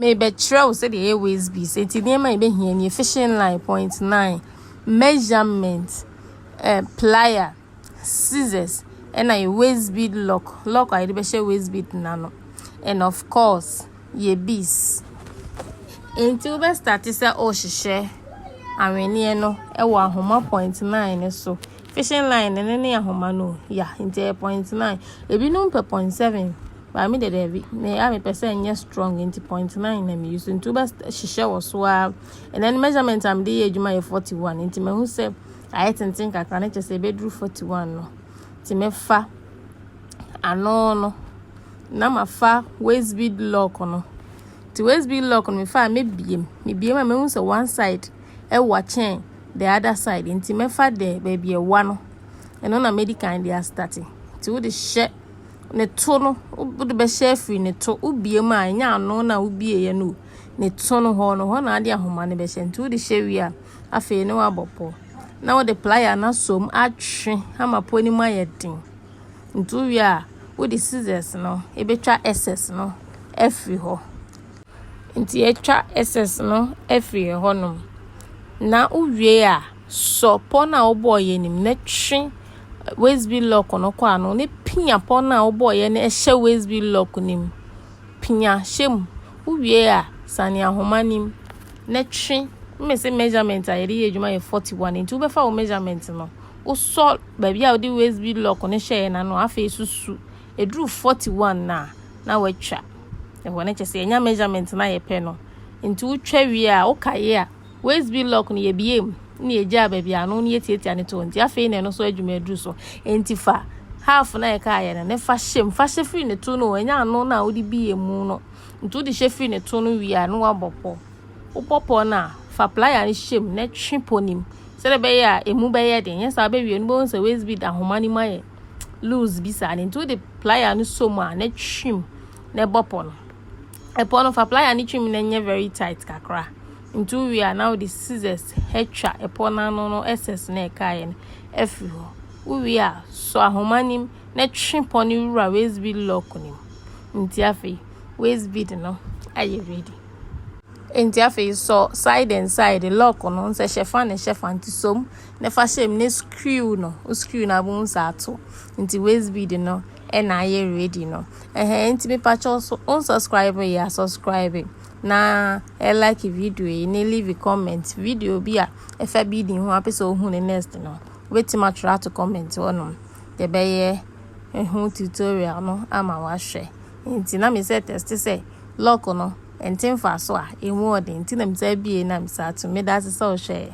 Maybe trail said the waistbead. Say to them, I be here in fishing line 0.9 measurement, plier, scissors, and a waistbead lock. Lock I be share waistbead nano, and of course, ye bees. Until we start to say oh she share. I mean, you know, a 0.9 so fishing line and any homa no, yeah, into 0.9. If you know per 0.7. But I mean the Debbie, may I percent yes strong into 0.9 and using two best she was swab and then measurement I'm the age my 41 into me who said I think I can just say bedroom 41 no. Timefa no na fa waistbead lock no. The waistbead lock on me fa me BM me say one side watching the other side into me fa there baby a one and on a medical and they are starting to the share ne to no would be share free ne to ubie ma nya no na ubie ye no ne to no ho na ade ahoma ne be she ntu de hye wi a afi ne wa bopo na wo de plier na som atwe ama po ni ma ye din ntu wi a wo de scissors no e be twa ss no every ho nti e twa ss no every ho no na uwie a so po na wo boy ye nim na twe waistbead lock no kwa no ne pinya pon na wo boy ne ehye waistbead lock nim pinya shem uwie a sane ahoma nim ne twe me say measurement a yeri ejuma 41 nti wo be fa wo measurement no wo so ba bia wo di waistbead lock ne hye na no afa susu edru 41 na watwa e ho ne chese enya measurement na ye pe no nti wo twa wie a wo kaye a waistbead lock no ye biem ni eja baby anu ni etietia ne to nti afi ne no so adwuma adru so enti fa half na e ka ye ne fa hye free ne to no enya anu na wo di bie mu no nti wo di hye free ne to no wi anu abopo wo popo na fa plier ni hye ne twiponim se le be ya emu be ye den yesa be wi no bo se waistbead ahoma ni ma ye loose bi sa ne nti wo di plier ni so mu a ne twim ne bopo no e po no fa plier ni twim ne nye very tight kakra into we are now the scissors hetcha epona no ss na kai every we are so ahomanim na twiponi wura waistbead lock nim nti afi waistbead no are you ready nti afi so side and side lock no nse shefa nti som na fa shem ne screw no screw na bu nsa ato nti waistbead no na are you ready no nti me pacho so unsubscribe ya subscribing na like video ni leave a comment video bi a efa bi din ho apese ohun ne next no wetima try to comment ono de beye ehun tutorial no ama wa hwe nti na me say test say lock no entin fa so a emu ode nti na me say bi na me sa to me that so hwe